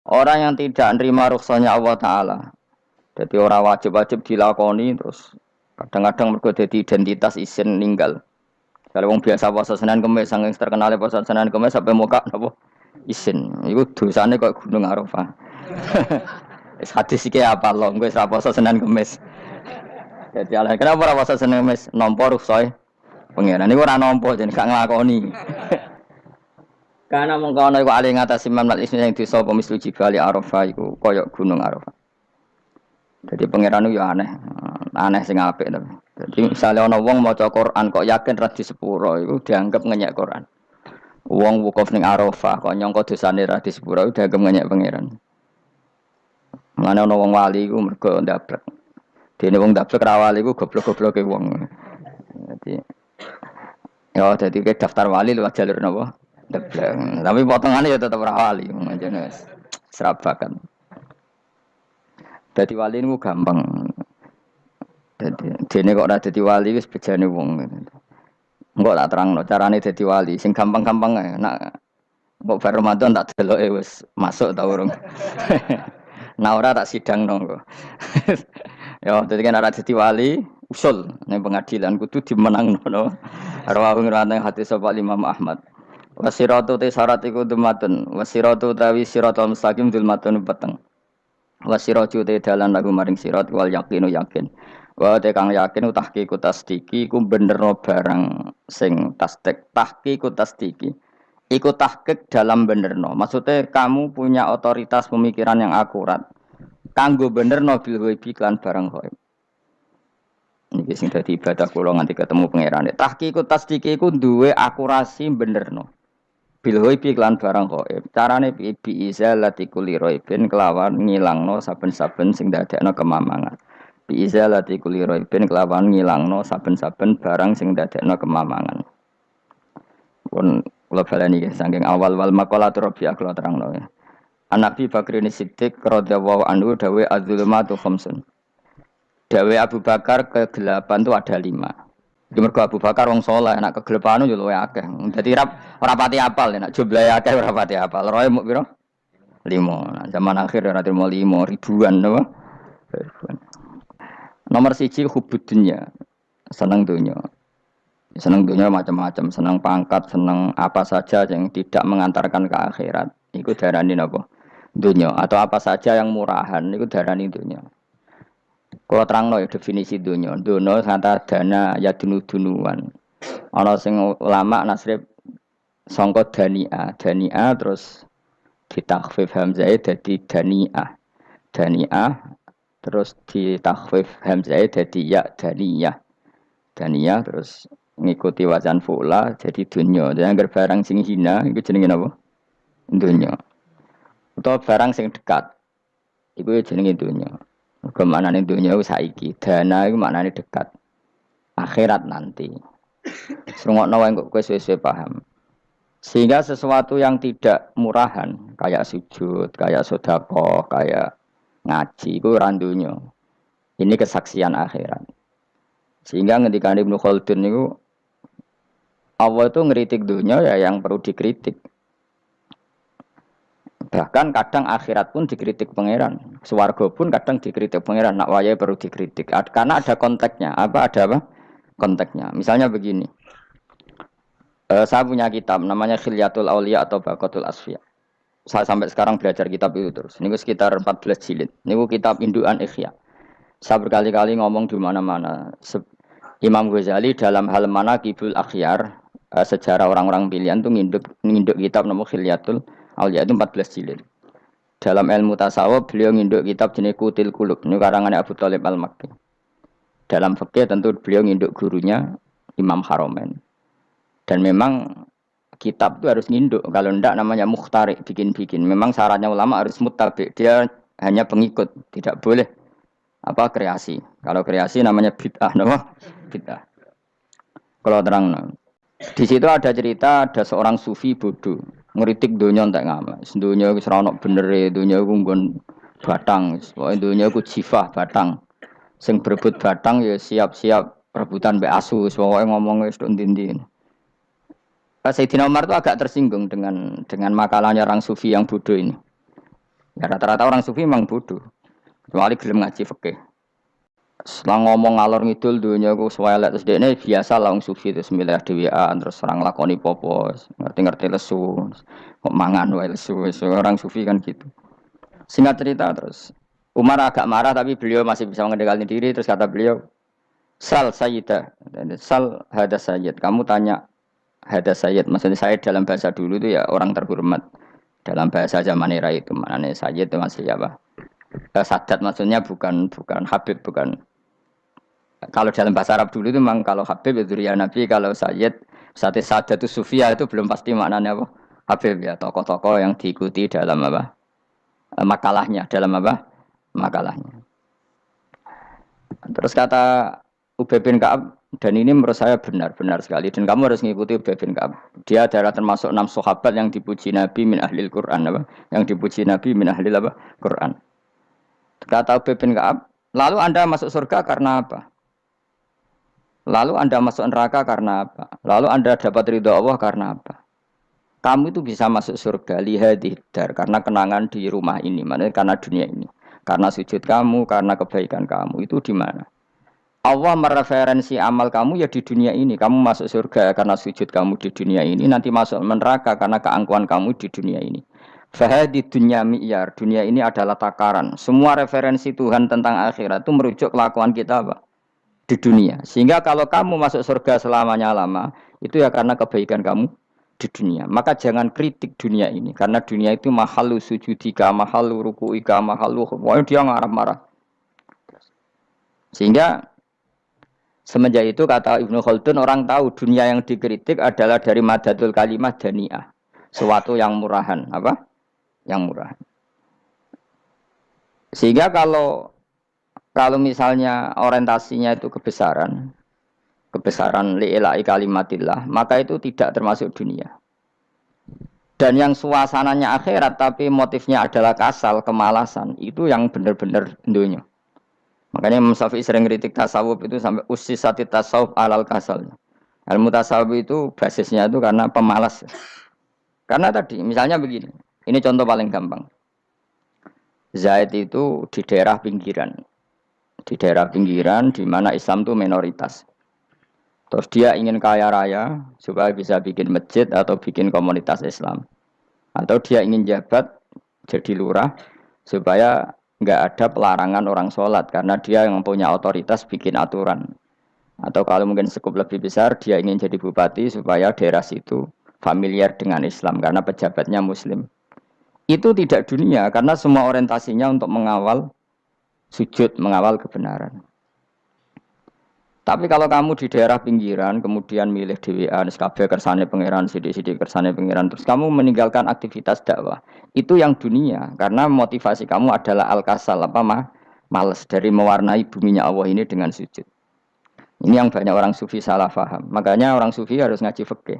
Orang yang tidak nerima rukhsahnya Allah Ta'ala. Jadi orang wajib-wajib dilakoni terus kadang-kadang mergo dadi identitas isin ninggal. Kalau wong biasa puasa Senin Kamis saking terkenal puasa Senin Kamis sampai muka napa isin. Iku dosane kok Gunung Arafah. Wis hadis iki apa lho, wis ra puasa Senin Kamis. Jadi ala kenapa ora puasa Senin Kamis? Nampa rukhsah pengiran niku ora nampa jeneng gak nglakoni. Karena mengkono iku ali ngatasi mamlat ismi yang disa apa mislu jibali Arafah iku koyok Gunung Arafah. Jadi pangeran itu ya aneh, aneh sing apik tapi. Jadi misalnya ana wong maca Quran kok yakin ra di sepuro itu dianggap ngenyek Quran. Wong wukuf ning Arafah kok nyangka dosane ra di sepuro itu dianggap ngenyek pangeran. Mulane ana wong wali iku mergo ndablek. Dene wong ndablek ra wali iku goblok-gobloke wong. Jadi ya dadi ke daftar wali lewat jalur napa? Ndablek. Tapi potongane ya tetep ra wali, manjane serabakan. Dadi wali niku gampang. Dene kok ora dadi wali wis bejane wong. Engko tak terangno carane dadi wali sing gampang-gampang ae. Nak kok bar Ramadan tak deloke wis masuk ta urung. Nah ora tak sidangno kok. Ya dadi kan ora dadi wali usul ning pengadilan kudu dimenangno no. Rawahu ngene hati sapa Imam Ahmad. Wasiratu te syarat iku dumatun. Wasiratu tawi siratal mustaqim dulmatun peteng. Wasiratu te dalan lagu maring sirat wal yaqinu yakin. Wa te kang yakin tahqiqu tasdiki ku benerno barang sing tahqiqu tasdiki. Iku tahqiq dalam benerno. Maksudnya kamu punya otoritas pemikiran yang akurat. Kanggo benerno bil ghaibi lan barang ghaib. Niki sing dadi ibadah kula nganti ketemu pangerane. Tahqiqu tasdiki iku duwe akurasi benerno. Bil ghaibi lan barang ghaib. Carane bi izalati kulli ghaibin kelawan ngilangno saben-saben sing dadekno kemamangan. Bi izalati kulli ghaibin kelawan ngilangno saben-saben barang sing dadekno kemamangan. Pun kula baleni nggih saking awal wal maqalatur rabi'ah kula terangno ya. An-Nabi Bakrin Siddiq radhiyallahu anhu dawe az-zulumatu khamsun. Dawe Abu Bakar kegelapan itu ada 5. Di mergo Abu Bakar wong saleh, nek kegelapan yo luwe akeh. Dadi ora pati apal nek jumlahe akeh ora pati apal. Roe muk pira? 5. Nah, zaman akhir ora trimo 5 ribuan napa? Ribuan. Nomor 1 hubud dunya. Seneng dunya. Seneng dunia macam-macam, seneng pangkat, seneng apa saja yang tidak mengantarkan ke akhirat. Iku darani napa? Dunia atau apa saja yang murahan iku darani dunia. Kalau terangno ya definisi dunia. Dunia kata dana ya dunu-dunuan. Ana sing ulama nasrib sangka dania, dania terus ditakhfif hamzah dadi daniah. Daniah terus ditakhfif hamzah dadi ya daniyah. Daniyah terus ngikuti wazan fu'la jadi dunya. Jadi agar barang sing hina itu jenenge apa? Dunya. Atau barang sing dekat itu jenenge dunya. Kemanane dunya itu saiki, dana itu maknane dekat. Akhirat nanti. Srungokno wae kok kowe suwe paham. Sehingga sesuatu yang tidak murahan kayak sujud, kayak sedekah, kayak ngaji itu randunya. Ini kesaksian akhirat. Sehingga ketika Ibnu Khaldun itu Allah itu ngeritik dunia ya yang perlu dikritik. Bahkan kadang akhirat pun dikritik pangeran. Swarga pun kadang dikritik pangeran. Nak wayai perlu dikritik. Karena ada konteksnya. Ada apa? Konteksnya. Misalnya begini. Saya punya kitab namanya Khilyatul Auliya atau Baqatul Asfiya. Saya sampai sekarang belajar kitab itu terus. Ini sekitar 14 jilid. Ini kitab Induan Ikhya. Saya berkali-kali ngomong di mana-mana. Imam Ghazali dalam hal mana Kibul Akhyar, sejarah orang-orang pilihan itu nginduk kitab nama Khilyatul Auliya itu 14 jilid. Dalam ilmu tasawuf beliau nginduk kitab jenis Kutil Qulub, ini karangan Abu Thalib Al-Makki. Dalam fikih tentu beliau nginduk gurunya Imam Haramain. Dan memang kitab itu harus nginduk, kalau tidak namanya mukhtarik, bikin-bikin. Memang syaratnya ulama harus muttabi, dia hanya pengikut, tidak boleh kreasi. Kalau kreasi namanya bid'ah, bid'ah. Kalau terang, di situ ada cerita ada seorang sufi bodoh ngeritik dunia entek ngamal. Dunia wis ora ono benere, dunia ku nggon batang, pokoke dunia ku jifah batang. Sing berebut batang ya siap-siap rebutan mbek asu, pokoke ngomong wis tok ndi-ndi. Sayyidina Umar itu agak tersinggung dengan makalahnya orang sufi yang bodoh ini. Ya rata-rata orang sufi memang bodoh. Kecuali gelem ngaji fikih. Setelah ngomong ngalor ngidul dunia ku swelek terus dekne biasa lah wong sufi terus milih dhewean terus orang lakoni popo ngerti-ngerti lesu kok mangan wae lesu orang sufi kan gitu. Singkat cerita terus Umar agak marah tapi beliau masih bisa mengendalikan diri terus kata beliau Sal Sayyidah Sal hada Sayyid kamu tanya hada Sayyid maksudnya Sayyid dalam bahasa dulu itu ya orang terhormat dalam bahasa zaman era itu maknanya Sayyid itu masih apa Sadat maksudnya bukan Habib bukan. Kalau dalam bahasa Arab dulu itu memang kalau Habib itu ya Nabi, kalau Sayyid, Sadat itu Sufia itu belum pasti maknanya apa? Habib ya, tokoh-tokoh yang diikuti dalam apa? Makalahnya, dalam apa? Makalahnya. Terus kata Ubay bin Ka'ab, dan ini menurut saya benar-benar sekali, dan kamu harus mengikuti Ubay bin Ka'ab. Dia adalah termasuk 6 sahabat yang dipuji Nabi min ahlil Quran, apa? Yang dipuji Nabi min ahlil apa? Quran. Kata Ubay bin Ka'ab, lalu Anda masuk surga karena apa? Lalu Anda masuk neraka karena apa? Lalu Anda dapat ridho Allah karena apa? Kamu itu bisa masuk surga lihadidar karena kenangan di rumah ini, maksudnya karena dunia ini. Karena sujud kamu, karena kebaikan kamu itu di mana? Allah mereferensi amal kamu ya di dunia ini. Kamu masuk surga karena sujud kamu di dunia ini, nanti masuk neraka karena keangkuhan kamu di dunia ini. Fahadi dunia mi'yar, dunia ini adalah takaran. Semua referensi Tuhan tentang akhirat itu merujuk kelakuan kita apa? Di dunia. Sehingga kalau kamu masuk surga selamanya lama, itu ya karena kebaikan kamu di dunia. Maka jangan kritik dunia ini. Karena dunia itu mahalu sujudika, mahalu ruku'ika, mahalu pokoknya dia ngarap marah. Sehingga semenjak itu kata Ibnu Khaldun orang tahu dunia yang dikritik adalah dari madatul kalimah dani'ah. Suatu yang murahan. Apa? Yang murahan. Sehingga kalau misalnya orientasinya itu kebesaran li'ilai kalimatillah, maka itu tidak termasuk dunia. Dan yang suasananya akhirat tapi motifnya adalah kasal, kemalasan, itu yang benar-benar dunia. Makanya Imam Syafi'i sering kritik tasawuf itu sampai usisati tasawuf alal kasal. Ilmu tasawuf itu basisnya itu karena pemalas. Karena tadi misalnya begini, ini contoh paling gampang. Zaid itu di daerah pinggiran. Di daerah pinggiran di mana Islam itu minoritas. Terus dia ingin kaya raya supaya bisa bikin masjid atau bikin komunitas Islam. Atau dia ingin jabat jadi lurah supaya nggak ada pelarangan orang sholat karena dia yang punya otoritas bikin aturan. Atau kalau mungkin skup lebih besar dia ingin jadi bupati supaya daerah situ familiar dengan Islam karena pejabatnya Muslim. Itu tidak dunia karena semua orientasinya untuk mengawal sujud, mengawal kebenaran. Tapi kalau kamu di daerah pinggiran, kemudian milih dhewean, kabeh kersane pangeran, sithik-sithik kersane pangeran, terus kamu meninggalkan aktivitas dakwah. Itu yang dunia, karena motivasi kamu adalah al-kasal, males dari mewarnai buminya Allah ini dengan sujud. Ini yang banyak orang sufi salah paham. Makanya orang sufi harus ngaji fikih.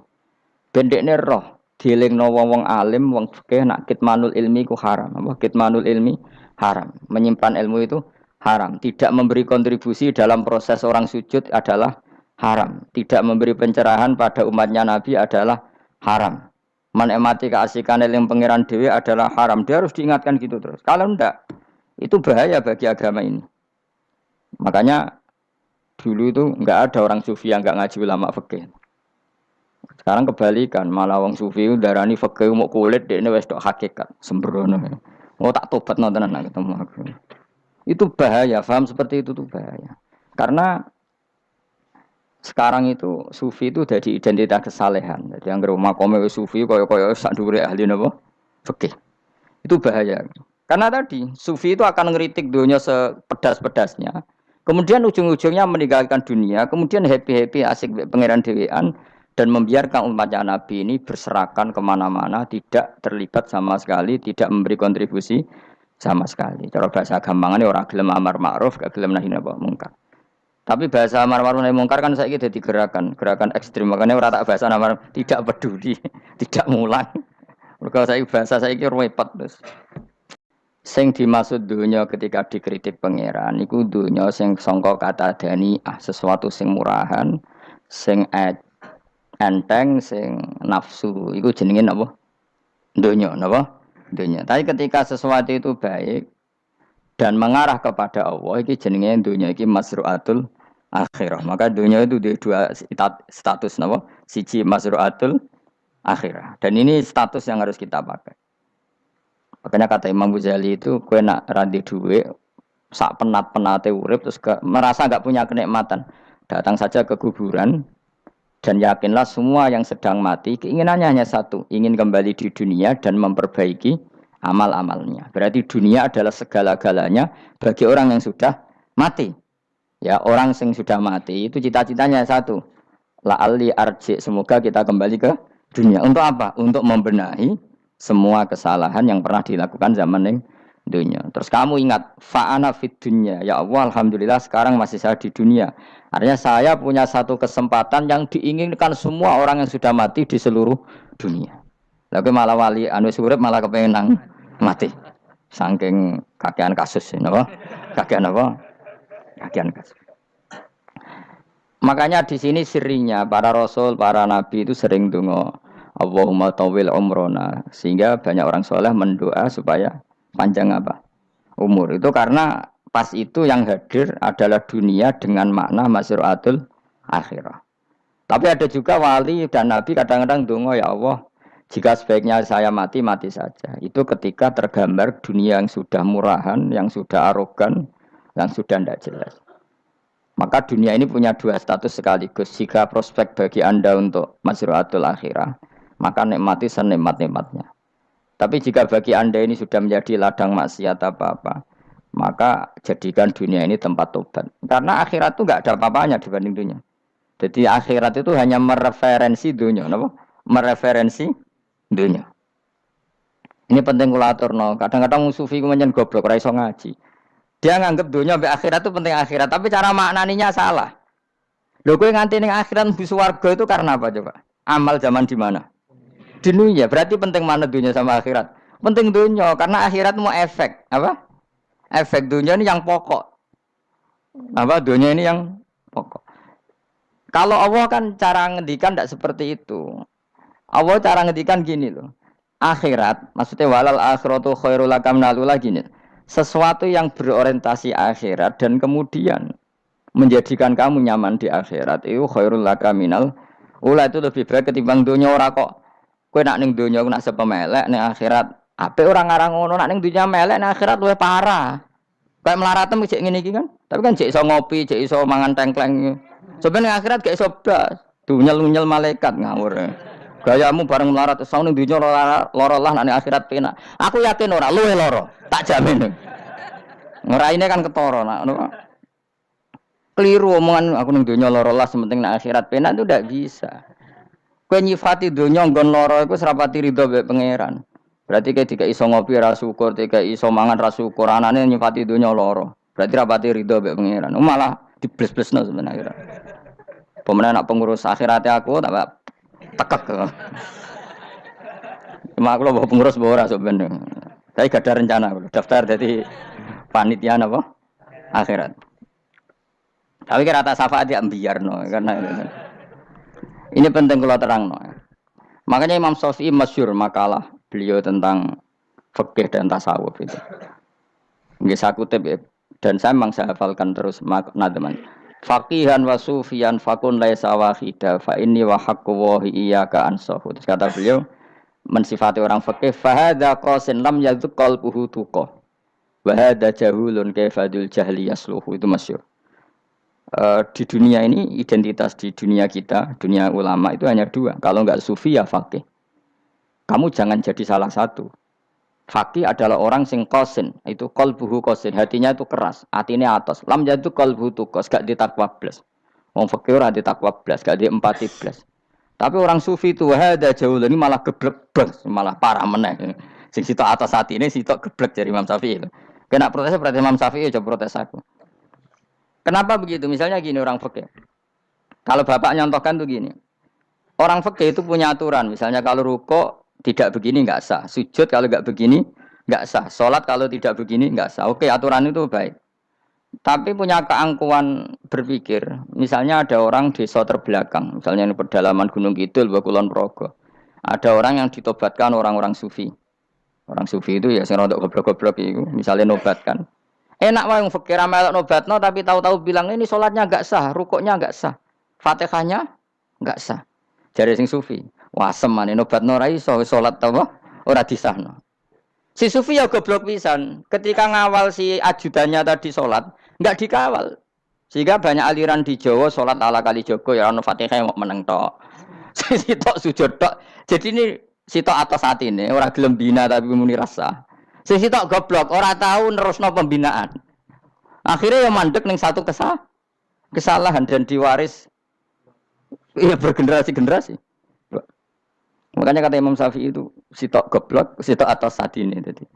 Bendekne roh, dielingno wong alim, wong fikih nak kitmanul ilmi ku haram. Apa kitmanul ilmi haram. Menyimpan ilmu itu haram. Tidak memberi kontribusi dalam proses orang sujud adalah haram. Tidak memberi pencerahan pada umatnya Nabi adalah haram. Menikmati keasikan yang pangeran dewi adalah haram. Dia harus diingatkan gitu terus. Kalau enggak, itu bahaya bagi agama ini. Makanya dulu itu enggak ada orang sufi yang enggak ngaji ulama fikih. Sekarang kebalikan, malah wong sufi darani fikih mau kulit dekne wis tok hakikat, sembrono. Oh tak tobat nonton anak ketemu aku. Itu bahaya, paham seperti itu tuh bahaya. Karena sekarang itu sufi itu jadi identitas kesalehan. Jadi yang rumah kome sufi koyo-koyo sak dhuwure ahli napa? Fikih. Itu bahaya. Karena tadi sufi itu akan ngeritik dunia sepedas-pedasnya. Kemudian ujung-ujungnya meninggalkan dunia, kemudian happy-happy asik pangeran dhewean dan membiarkan umatnya Nabi ini berserakan kemana-mana, tidak terlibat sama sekali, tidak memberi kontribusi sama sekali. Cara bahasa gampangannya orang gelem amar ma'ruf, gak gelem nahi mungkar. Tapi bahasa amar ma'ruf nahi mungkar kan saiki dadi gerakan ekstrim. Makanya ora tak bahasa amar tidak peduli, tidak mulang. Mergo saiki bahasa saiki repot terus. Sing dimaksud dunya ketika dikritik pangeran iku dunya sing sangka kata dani'ah, sesuatu sing murahan, sing enteng, sing nafsu. Iku jenenge napa? Dunya napa? dunia. Tapi ketika sesuatu itu baik dan mengarah kepada Allah, iki jenenge dunia iki masru'atul akhirah. Maka dunia itu di dua status napa? Siji masru'atul akhirah. Dan ini status yang harus kita pakai. Makanya kata Imam Ghazali itu kowe nak randi duwe sak penat-penate urip terus merasa enggak punya kenikmatan. Datang saja ke kuburan dan yakinlah semua yang sedang mati keinginannya hanya satu, ingin kembali di dunia dan memperbaiki amal-amalnya. Berarti dunia adalah segala-galanya bagi orang yang sudah mati. Ya, orang yang sudah mati itu cita-citanya satu. La'alli arji, semoga kita kembali ke dunia. Untuk apa? Untuk membenahi semua kesalahan yang pernah dilakukan zaman yang dunia. Terus kamu ingat, fa'ana fid dunya. Ya Allah, alhamdulillah sekarang masih saya di dunia. Artinya saya punya satu kesempatan yang diinginkan semua orang yang sudah mati di seluruh dunia. Lalu malah wali anu urip malah kepengen nang mati. Saking kakean kasus napa? Kakean apa? Kakean kasus. Makanya di sini sirinya para rasul, para nabi itu sering donga Allahumma tawil umrona, sehingga banyak orang soleh mendoa supaya panjang apa? Umur. Itu karena pas itu yang hadir adalah dunia dengan makna masru'atul akhirah. Tapi ada juga wali dan nabi kadang-kadang donga, ya Allah, jika sebaiknya saya mati, mati saja. Itu ketika tergambar dunia yang sudah murahan, yang sudah arogan, yang sudah tidak jelas. Maka dunia ini punya dua status sekaligus. Jika prospek bagi Anda untuk masru'atul akhirah, maka nikmati senikmat-nikmatnya. Tapi jika bagi Anda ini sudah menjadi ladang maksiat apa-apa, maka jadikan dunia ini tempat tobat. Karena akhirat itu enggak ada apa-apanya dibanding dunia. Jadi akhirat itu hanya mereferensi dunia, apa? Mereferensi dunia. Ini penting kula aturno. Kadang-kadang sufi ku menyen goblok ora iso ngaji. Dia nganggep dunia sampai akhirat itu penting akhirat, tapi cara maknaninya salah. Lho kowe nganti ning akhirat mlebu swarga itu karena apa coba? Amal zaman di mana? Di dunia. Berarti penting mana dunia sama akhirat? Penting dunia karena akhirat mau efek, apa? Efek dunia ini yang pokok. Apa dunia ini yang pokok. Kalau Allah kan cara ngendikan tidak seperti itu. Allah cara ngendikan gini loh. Akhirat, maksudnya walal akhiratu khairul lakam nalula gini. Sesuatu yang berorientasi akhirat dan kemudian menjadikan kamu nyaman di akhirat itu khairul laka minal ula, itu lebih baik ketimbang dunia. Ora kok kowe nak ning dunia nak sepemelek ning akhirat apik ora ngarang ngono, nak ning dunia melek ning akhirat luwih parah. Kayak melaratem cek ngene iki kan. Tapi kan cek iso ngopi, cek iso mangan tengkleng. Sebenarnya akhirat gak iso blas. Dunyel-dunyel malaikat ngawur. Gayamu bareng melarat sau ning dunya lara lah nek akhirat penak. Aku yakin ora luwih lara, tak jamin. Ngeraine kan ketara nak ngono. Keliru omongan aku ning dunya lara lah sementing nek akhirat penak itu ndak bisa. Kowe nyifati dunya nggon lara iku serapati ridho mbek pangeran. Berarti kayak tiga iso ngopi ra syukur, tiga iso mangan ra syukur, anane nyifati dunya lara. Berarti rapati ridho mbek pangeran. Malah dibles-blesno sebenarnya. Pemenang nak pengurus akhiratnya aku tak tekek. Cuma aku loh pengurus ora sebenarnya. Tapi gak ada rencana daftar jadi panitia apa? Akhirat. Tapi kira tak syafaat ya biarno karena ini penting kalau terangno. Makanya Imam Syafi'i masyhur makalah beliau tentang fikih dan tasawuf itu. Nggih saya kutip ya. Dan saya memang saya hafalkan terus makna teman. Faqihan wa sufiyan fakun laisa wahida fa inni wa haqqu wa iyyaka ansahu. Terus kata beliau mensifati orang fikih fa hadza qasin lam yadzuq qalbuhu tuqa. Wa hadza jahulun kaifadul jahli yasluhu, itu masyhur. Di dunia ini identitas di dunia kita, dunia ulama itu hanya dua. Kalau enggak sufi ya faqih. Kamu jangan jadi salah satu. Faqih adalah orang sing qasin, itu qalbuhu qasin, hatinya itu keras, atine atos. Lam jadu qalbuhu tuqas, gak ditakwa blas. Wong faqih ora ditakwa blas, gak diempati blas. Tapi orang sufi itu hada jauh ini malah geblek blas, malah parah meneh. Sing sitok atas atine sitok geblek dari Imam Syafi'i. Kena protes berarti Imam Syafi'i aja protes aku. Kenapa begitu? Misalnya gini orang faqih. Kalau bapak nyontohkan tuh gini. Orang faqih itu punya aturan, misalnya kalau rukuk tidak begini enggak sah, sujud kalau enggak begini enggak sah, sholat kalau tidak begini enggak sah. Oke, aturan itu baik. Tapi punya keangkuhan berpikir, misalnya ada orang desa terbelakang, misalnya di pedalaman Gunung Kidul, Kulon Progo. Ada orang yang ditobatkan orang-orang sufi. Orang sufi itu ya sing rodok goblok-goblok itu, misalnya nobat kan. Enak wae wong fakir melok nobatno tapi tahu-tahu bilang ini salatnya enggak sah, rukuknya enggak sah. Fatihahnya enggak sah. Jare sing sufi, wah semane nobatno ora iso salat apa ora disahno. Si sufi ya goblok pisan. Ketika ngawal si ajudannya tadi salat, enggak dikawal. Sehingga banyak aliran di Jawa salat ala kali Joko ya ono Fatihah mau meneng tok. Sitok sujud tok. Jadi ini sitok atas hati ini, orang gelem bina tapi muni rasa. Sitok goblok, orang tahu nerusno pembinaan. Akhirnya yang mandek ning satu kesalahan dan diwaris ya bergenerasi-generasi. Makanya kata Imam Syafi'i itu sitok goblok, sitok atas hati ini. Jadi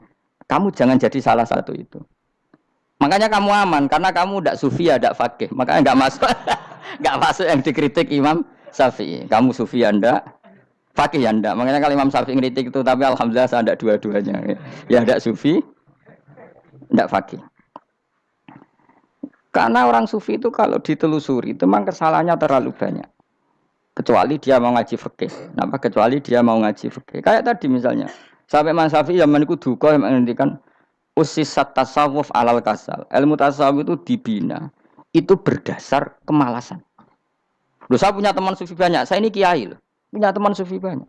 kamu jangan jadi salah satu itu. Makanya kamu aman karena kamu ndak sufi ya ndak fakih. Makanya nggak masuk nggak masuk yang dikritik Imam Syafi'i. Kamu sufi ya ndak, fakih ya ndak. Makanya kalau Imam Syafi'i ngeritik itu, tapi alhamdulillah saya ndak dua-duanya. Ya ndak sufi, ndak fakih. Karena orang sufi itu kalau ditelusuri itu memang kesalahannya terlalu banyak. Kecuali dia mau ngaji fikih. Kenapa? Kecuali dia mau ngaji fikih. Kayak tadi misalnya, sampai Imam Syafi'i zaman itu duka yang menghentikan usisat tasawuf alal kasal. Ilmu tasawuf itu dibina. Itu berdasar kemalasan. Loh, saya punya teman sufi banyak. Saya ini kiai loh. Punya teman sufi banyak.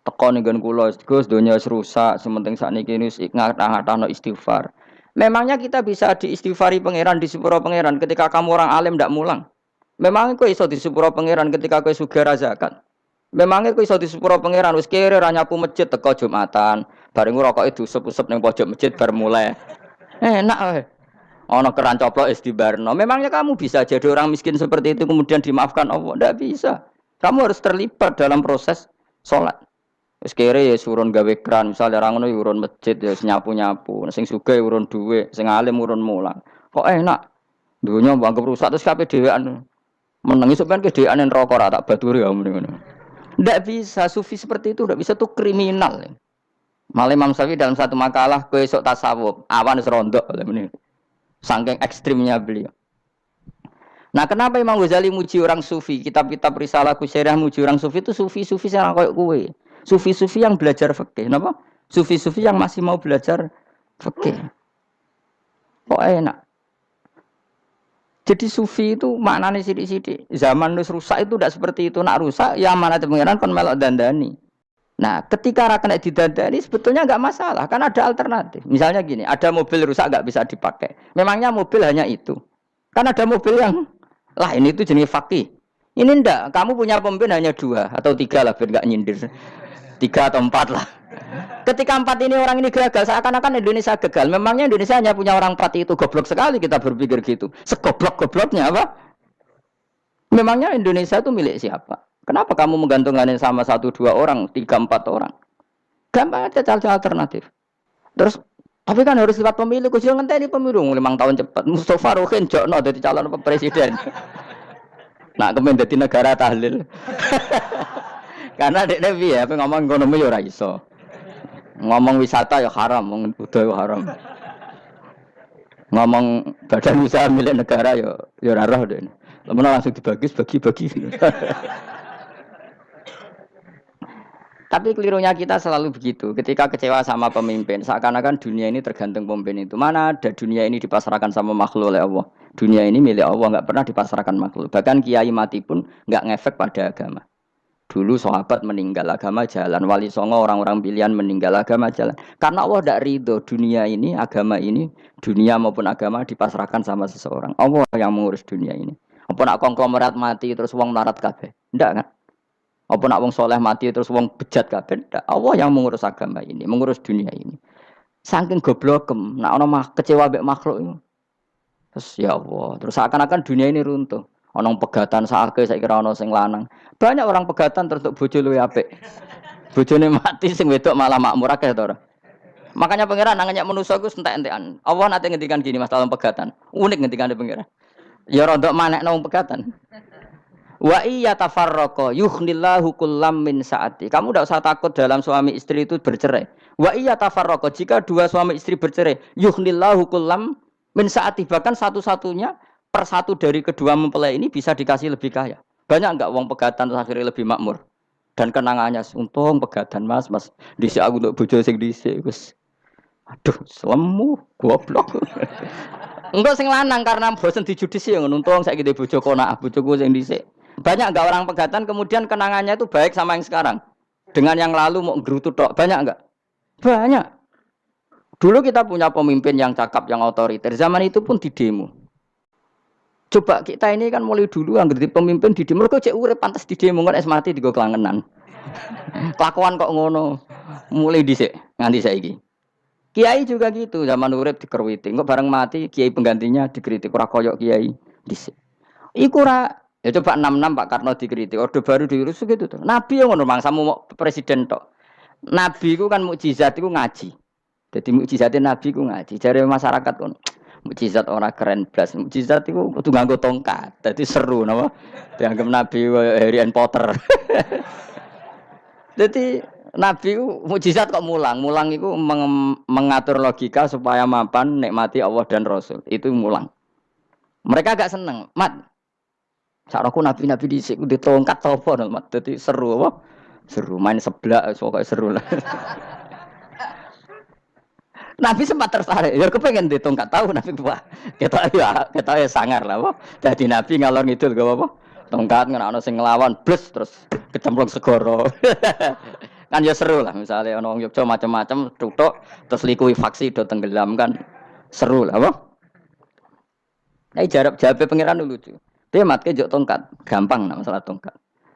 Teko ning nggon kula, Gus, donya wis rusak, sementing sakniki wis ngatah-ngatahno istighfar. Memangnya kita bisa diistighfari pangeran di sepuro pangeran ketika kamu orang alim ndak mulang? Memangnya kowe iso di sepuro pangeran ketika kowe sugih ra zakat? Memangnya kowe iso di sepuro pangeran wis kere ra nyapu masjid teko Jumatan, bareng ngrokoke diusep-usep ning pojok masjid bar mulai. Enak wae. Ana keran coplok istibarno. Memangnya kamu bisa jadi orang miskin seperti itu kemudian dimaafkan Allah? Ndak bisa. Kamu harus terlibat dalam proses salat. Wis kere ya urun gawe kran, misale ra ngono ya urun masjid ya nyapu-nyapu, sing sugih urun dhuwit, sing alim urun mulang. Kok enak? Dunya mbok rusak terus kabeh dhewean. Meneng iso ben kedheane neraka ra tak baturi ya ngono. Ndak bisa, sufi seperti itu ndak bisa, tuh kriminal. Malah Imam Syafi'i dalam satu makalah kowe esuk tasawuf, awan wis rondok ngene. Saking ekstrimnya beliau. Nah, kenapa Imam Ghazali muji orang sufi? Kitab-kitab Risalah Kusyarah muji orang sufi itu sufi-sufi sing koyo kowe. Sufi-sufi yang belajar fikih, napa? Sufi-sufi yang masih mau belajar fikih. Kok enak? Jadi sufi itu maknanya sidik-sidik. Zaman wis rusak itu tidak seperti itu. Nak rusak, ya amanat pengiran kon melok dandani. Nah, ketika ra kena didandani sebetulnya enggak masalah, kan ada alternatif. Misalnya gini, ada mobil rusak enggak bisa dipakai. Memangnya mobil hanya itu. Kan ada mobil yang lain itu jenis fakih. Ini enggak, kamu punya pemimpin hanya 2 atau 3 lah biar enggak nyindir. 3 atau 4 lah. Ketika 4 ini orang ini gagal, seakan-akan Indonesia gagal. Memangnya Indonesia hanya punya orang 4 itu, goblok sekali kita berpikir gitu. Segoblok-gobloknya apa? Memangnya Indonesia itu milik siapa? Kenapa kamu menggantungkannya sama 1-2 orang, 3-4 orang? Gampang aja cari alternatif. Terus, tapi kan harus lewat pemilu. Kusil ngenteni pemilu 5 tahun cepat. Mustafa Rohin jokno jadi calon presiden. Nah, kemudian jadi negara tahlil. Karena dek Nabi ya, ngomong ekonomi ya ora iso. Ngomong wisata ya haram, ngomong budaya ya haram. Ngomong badan usaha milik negara ya ora roh dek. Lamun langsung dibagi. Tapi kelirunya kita selalu begitu. Ketika kecewa sama pemimpin, seakan-akan dunia ini tergantung pemimpin itu. Mana ada dunia ini dipasrahkan sama makhluk oleh Allah. Dunia ini milik Allah, enggak pernah dipasrahkan makhluk. Bahkan kiai mati pun enggak ngefek pada agama. Dulu sahabat meninggal agama jalan, wali songo orang-orang pilihan meninggal agama jalan. Karena Allah tidak ridho dunia ini, agama ini, dunia maupun agama dipasrahkan sama seseorang. Allah yang mengurus dunia ini. Apa nak konglomerat mati terus wong melarat kabeh? Tidak kan? Apa nak wong soleh mati terus wong bejat kabeh? Tidak. Allah yang mengurus agama ini, mengurus dunia ini. Saking goblokem, nak ono kecewa mbek makhluk itu. Terus ya Allah, terus seakan-akan dunia ini runtuh. Ono pegatan sakake saiki kira ono sing lanang. Banyak orang pegatan terus bojo luwih apik. Bojone mati sing wedok malah makmur akeh to ora. Makanya pangeran nangnya manusa iku entek-entekan. Allah nate ngendikan gini masalah pegatan. Unik ngendikane pangeran. Ya rondok manekno wong pegatan. Wa iya tafarraqa yughnillahu kullam min saati. Kamu tidak usah takut dalam suami istri itu bercerai. Wa iya tafarraqa jika 2 suami istri bercerai, yughnillahu kullam min saati, bahkan satu-satunya per 1 dari kedua mempelai ini bisa dikasih lebih kaya. Banyak enggak wong pegatan terus akhirnya lebih makmur? Dan kenangannya untung pegadan Mas dhisik aku untuk bojo sing dhisik wis aduh selemu goblok. Enggak sing lanang karena bosen dijudisi ya untung saiki di bojo konak bojoku sing dhisik. Banyak enggak orang pegatan kemudian kenangannya itu baik sama yang sekarang. Dengan yang lalu mau gerutu tok, banyak enggak? Banyak. Dulu kita punya pemimpin yang cakap, yang otoriter. Zaman itu pun di demo. Coba kita ini kan mulai dulu anggere pemimpin di demo kok cek urip pantes di demo kan es mati digo kelangenan. Kelakuan kok ngono. Mulai dhisik nganti saiki. Kiai juga gitu, zaman urip dikerwiti. Kok bareng mati kiai penggantinya dikritik ora koyok kiai dhisik. Iku ora ya coba 66 Pak Karno dikritik, orde baru diurus gitu tuh. Nabi yang ngono mangsamu mau presiden tok. Nabi ku kan mukjizat iku ngaji. Jadi mukjizatnya Nabi ku ngaji. Jare masyarakat kon mukjizat ora keren blas. Mukjizat iku kudu nganggo tongkat. Dadi seru napa? Dianggap Nabi Harry Potter. Jadi Nabi ku mukjizat kok mulang. Mulang iku mengatur logika supaya mapan nikmati Allah dan Rasul. Itu mulang. Mereka agak seneng. Mat. Caraku nabi-nabi dhisik ku ditongkat apa Mat. Dadi seru apa? Seru main seblak pokoke seru lah. Nabi sempat tertarik, ya kepengen ditongkat tahu Nabi tua. Kita ya sangar lah, apa? Jadi Nabi ngalor ngidul gak apa? Tongkat ngono sing nglawan, blus terus kecemplung segoro. Kan ya seru lah, misalnya ono wong Yogya macam-macam tutuk terus likuifaksi do tenggelam kan seru lah, apa? Nah, jawabe pangeran lucu. Dia matke jok tongkat, gampang nah masalah tongkat.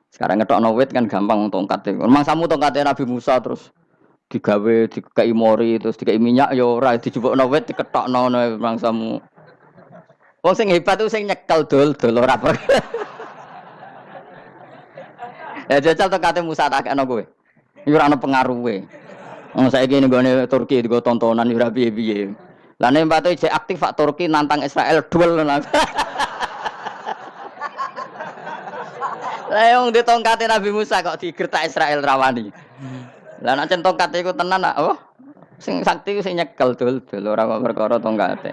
Sekarang ngetokno wit kan gampang tongkat. Memang samu tongkatnya Nabi Musa terus digawe dikai mori terus dikai minyak ya ora dijupukno wit diketokno mangsamu. Wong sing hebat ku sing nyekel dol ora. Ya jajal tongkate Musa tak kena kowe. Iki ora ana pengaruhe. Wong saiki nggone Turki digo tontonan ora piye-piye. Lah nek mbate jek aktif Pak Turki nantang Israel duel. Lah wong di tongkate Nabi Musa kok digertak Israel rawani. Lah nek tongkate iku tenan nak oh sing sakti sing nyekel dul ora kok perkara tongkate.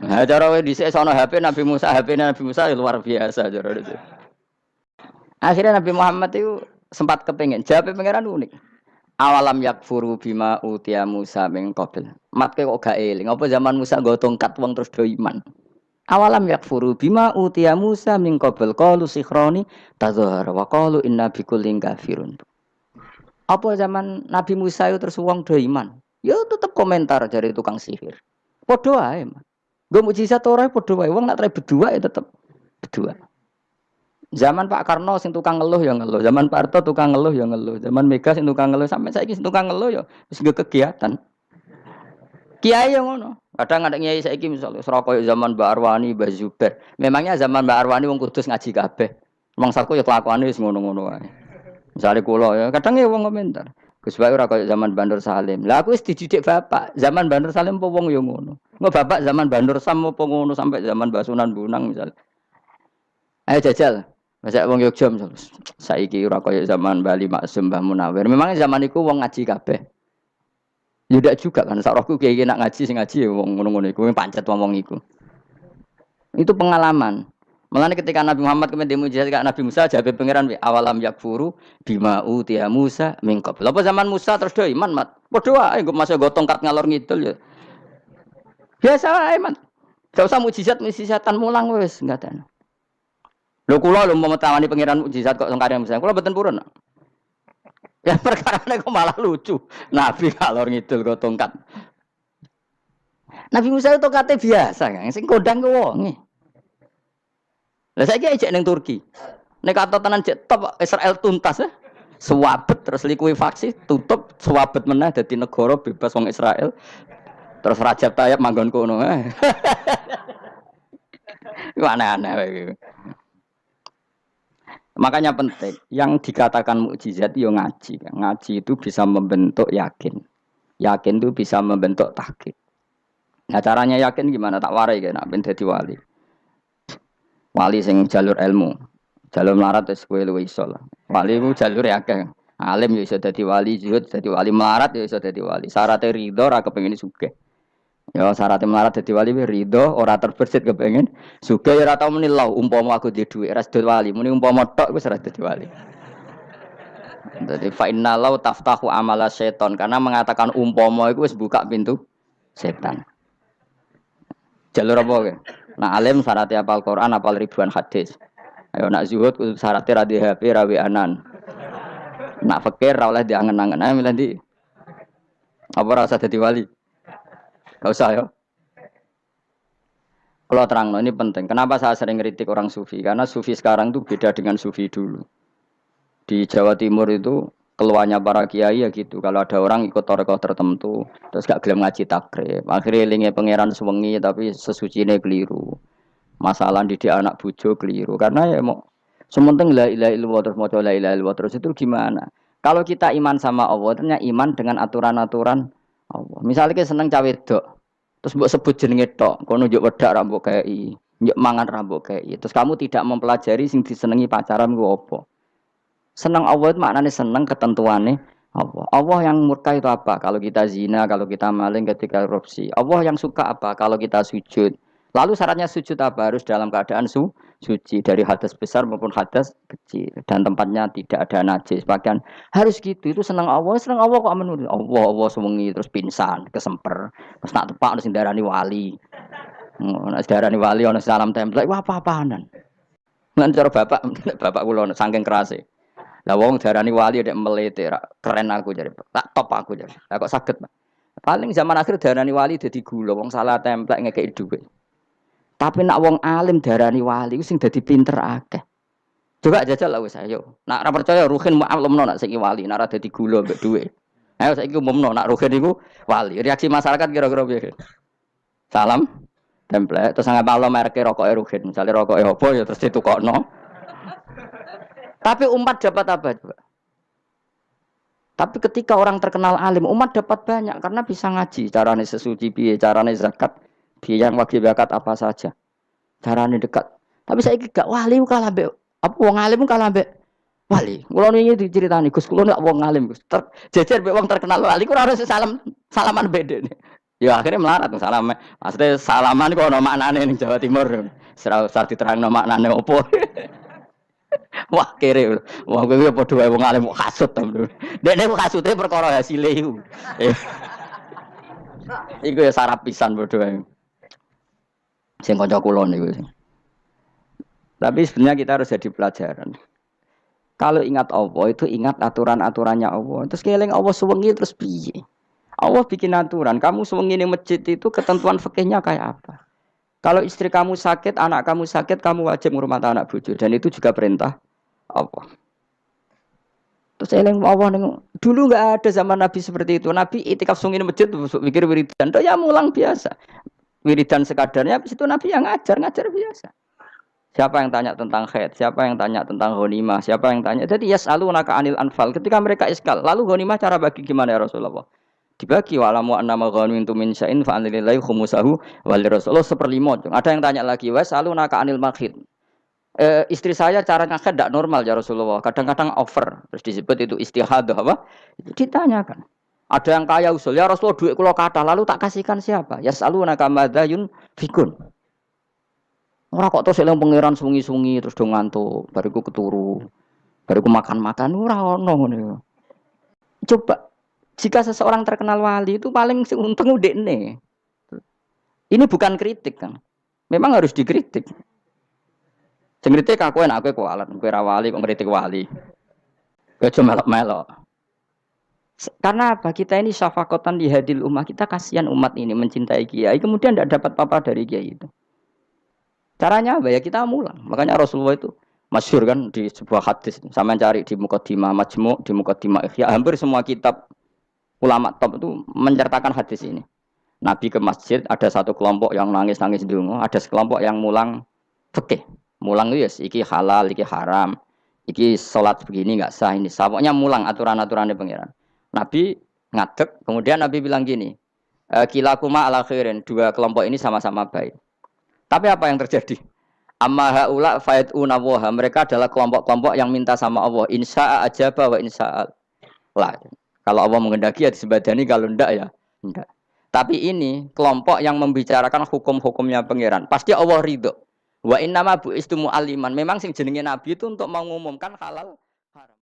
Nah cara wae dhisik sono HP Nabi Musa, HP Nabi Musa ya luar biasa cara itu. Akhirnya Nabi Muhammad itu sempat kepengin jawab pangeran unik. Awalam yakfuru bima utiya Musa min qabl. Matke kok gak eling apa zaman Musa nggo tongkat wong terus do iman. Awalam yakfuru bima utiya Musa min qabl qalu sikhroni tadzahara wa qalu inna bikullin kafirun. Apa zaman Nabi Musa itu terus wong do iman? Ya tetep komentar dari tukang sihir. Padha wae, Mas. Nggo mukjizat ora padha wae. Wong nak trai berdua ya tetep berdua. Zaman Pak Karno sing tukang ngeluh ya ngeluh, zaman Pak Harto tukang ngeluh ya ngeluh, zaman Mega sing tukang ngeluh sampai saiki sing tukang ngeluh ya wis kegiatan. Kiai yang ngono. Kadang ada kiai saiki misalnya Surabaya zaman Mbak Arwani, Mbak Zubair. Memangnya zaman Mbak Arwani wong Kudus ngaji kabeh. Mangsaku ya kelakuane wis ngono-ngono wae. Misale kula ya, kadang ya wong komentar. Gus Bae ora kaya zaman Bandur Salim. Lah aku wis dididik bapak, zaman Bandur Salim apa wong ya ngono. Engko bapak zaman Bandur Sam apa ngono sampai zaman Mbak Sunan Bonang misal. Ayo jajal. Masa wong Yogya misal. Saiki ora kaya zaman Bali Maksum Mbah Munawir. Memangnya zaman iku wong ngaji kabeh. Ya ndak juga kan sak rohku kiai nak ngaji sing ngaji ya wong ngono-ngono iku pancet wong iku. Itu pengalaman. Mulane ketika Nabi Muhammad kemudian mujizat Nabi Musa jawab pangeran awalam yakfuru bima utiya Musa min qabl. Apa zaman Musa terus do iman mat. Padha wae engko masuk go tongkat ngalor ngidul ya. Biasa wae mat. Gak usah mujizat-mujizatan mulang wis ngaten. Lho kula lho mau tawani pangeran mujizat kok tongkat Musa. Kula mboten purun. Ya perkarane kok malah lucu. Nabi ngalor ngidul go tongkat. Nabi Musa itu tongkate biasa kan sing kodang ku wonge. Lah saiki ejek ning Turki. Nek kata tenan jek top Israel tuntas ya. Suwabet terus likuifaksi tutup suwabet meneh dadi negara bebas wong Israel. Terus Rajab Tayyip manggon kono. Iku aneh-aneh wae. Makanya penting yang dikatakan mukjizat yo ngaji. Ngaji itu bisa membentuk yakin. Yakin itu bisa membentuk tahqiq. Nah caranya yakin gimana tak warai kan ben dadi wali. Wali sing jalur ilmu, jalur melarat wis kowe luwih iso lah. Wali ku jalur akeh. Alim ya iso dadi wali, zuhud dadi wali, melarat ya iso dadi wali. Syaratnya ridho ora kepengin sugih. Ya syaratnya melarat dadi wali ridho ora terbersit kepengin sugih ya ora tau muni lho umpama aku duwe dhuwit ora dadi wali. Muni umpama tok wis ora dadi wali. Jadi fa inna lau taftahu amala seton karena mengatakan umpama itu wis buka pintu setan. Jalur apa ke? Nah alim syaratnya apal Quran, apal ribuan hadis. Ayo nak zuhud syaratnya radhi HP, rawi anan. Nak fakir ra oleh diangen-angen. Ayo milih di apa rasa jadi wali? Gak usah ya. Kalau terang, ini penting. Kenapa saya sering kritik orang sufi? Karena sufi sekarang itu beda dengan sufi dulu. Di Jawa Timur itu keluarnya para kiai ya gitu. Kalau ada orang ikut torekoh tertentu, terus gak gelem ngaji takrib. Akhirnya linge pangeran suwengi tapi sesucine keliru. Masalah didik anak bojo keliru. Karena ya mau sementing la ilaha illallah terus maca la ilaha illallah terus itu gimana? Kalau kita iman sama Allah, ternyata iman dengan aturan-aturan Allah. Misalnya kita seneng cawe wedok, terus mbok sebut jenenge tok, kono njuk wedak ra mbok kei, njuk mangan ra mbok kei. Terus kamu tidak mempelajari sing disenengi pacaran ku apa? Senang Allah itu maknanya senang ketentuannya Allah. Allah yang murka itu apa? Kalau kita zina, kalau kita maling, ketika korupsi. Allah yang suka apa? Kalau kita sujud. Lalu syaratnya sujud apa? Harus dalam keadaan suci dari hadas besar maupun hadas kecil dan tempatnya tidak ada najis. Bahkan harus gitu. Itu senang Allah kok menurut Allah. Allah sewengi terus pingsan, kesemper, terus nak tepak harus darani wali. Nak darani wali ono salam template. Wah apa-apaanan. Nanti cara bapak kula saking kerase. Lah wong darani wali ada melete keren aku jadi. Tak top aku jadi. Lah kok saged, Pak. Paling zaman akhir darani wali dadi gula wong salah templek ngekeki dhuwit. Tapi nak wong alim darani wali sing dadi pinter akeh. Coba jajal lah wis ayo. Nak ora percaya Ruhin mu'allimno nak saiki wali, nak ora dadi gula mbek dhuwit. Ayo saiki umumno nak Ruhin iku wali. Reaksi masyarakat kira-kira piye? Salam templek terus ngapa Allah merke rokoke Ruhin. Misale rokoke apa ya terus ditukokno. Tapi umat dapat apa juga? Tapi ketika orang terkenal alim, umat dapat banyak karena bisa ngaji. Carane sesuci piye, carane zakat, piye yang wajib zakat apa saja. Carane dekat. Tapi saya gak wali kalah mbek apa wong alim kalah mbek wali. Kulo niki diceritani Gus, kulo nek wong alim Gus. Jejer mbek wong terkenal wali kulo harus salaman beda nih. Ya akhirnya melarat salam. Maksudnya salaman kok ono maknane ning Jawa Timur. Ora usah diterangno maknane opo. Wah kere, wah kowe padha wae wong alim kok kasut to. Dekne kok kasute perkara hasile iku. Iku ya sarap pisan padha wae. Sing kanca kula niku. Tapi sebenarnya kita harus jadi pelajaran. Kalau ingat Allah itu ingat aturan-aturannya Allah. Terus keling Allah suwengi terus piye? Allah bikin aturan. Kamu suwengi ning masjid itu ketentuan fikihnya kayak apa? Kalau istri kamu sakit, anak kamu sakit, kamu wajib ngurmat anak bojo dan itu juga perintah Allah. Terus eling Allah dulu enggak ada zaman Nabi seperti itu. Nabi itikaf sungi di masjid pikir wiridan, ya mulang biasa. Wiridan sekadarnya habis itu Nabi yang ngajar biasa. Siapa yang tanya tentang haid, siapa yang tanya tentang ghanimah, siapa yang tanya. Jadi yas'alunaka anil anfal. Ketika mereka iskal, lalu ghanimah cara bagi gimana ya Rasulullah? Dibagi wa'lamu annama ghanimtum min syai'in fa lillahi khumusahu wa lirrasul 1/5. Ada yang tanya lagi, was'alunaka anil makhid. Istri saya cara ngakad tidak normal ya Rasulullah. Kadang-kadang over. Terus disebut itu istihadah apa? Ditanyakan. Ada yang kaya usul, ya Rasulullah duit kula kathah lalu tak kasihkan siapa? Yas'alunaka madza yunfikun. Ora kok terus eling pangeran sungi-sungi terus do ngantuk, bariku keturu. Bariku makan-makan ora ono ngono. Coba jika seseorang terkenal wali itu paling untung udekne. Ini bukan kritik kan. Memang harus dikritik. Sing kritik aku enak kowe kualat, kowe ra wali kok ngritik wali. Kowe aja melok-melok. Karena apa? Kita ini syafaqatan di hadil ummah, kita kasihan umat ini mencintai kiai, kemudian tidak dapat apa-apa dari kiai itu. Caranya apa ya? Kita mulang. Makanya Rasulullah itu masyhur kan di sebuah hadis. Sama cari di Muqaddimah Majmu', di Muqaddimah Ihya, hampir semua kitab ulama top itu menceritakan hadis ini. Nabi ke masjid, ada satu kelompok yang nangis-nangis ndonga, ada sekelompok yang mulang fikih. Mulang itu ya, iki halal, iki haram, iki sholat begini nggak sah, ini sah. Pokoknya mulang aturan-aturannya pangeran. Nabi ngadeg, kemudian Nabi bilang gini, kilakuma ala khairin, dua kelompok ini sama-sama baik. Tapi apa yang terjadi? Amma haula faiduna wa, mereka adalah kelompok-kelompok yang minta sama Allah, insya'a ajaba wa insya'a la. Kalau Allah menghendaki ya disebadani, kalau ndak ya ndak. Tapi ini kelompok yang membicarakan hukum-hukumnya pangeran. Pasti Allah ridho. Wa innama bu'istu mu'alliman. Memang sing jenenge nabi itu untuk mengumumkan halal haram.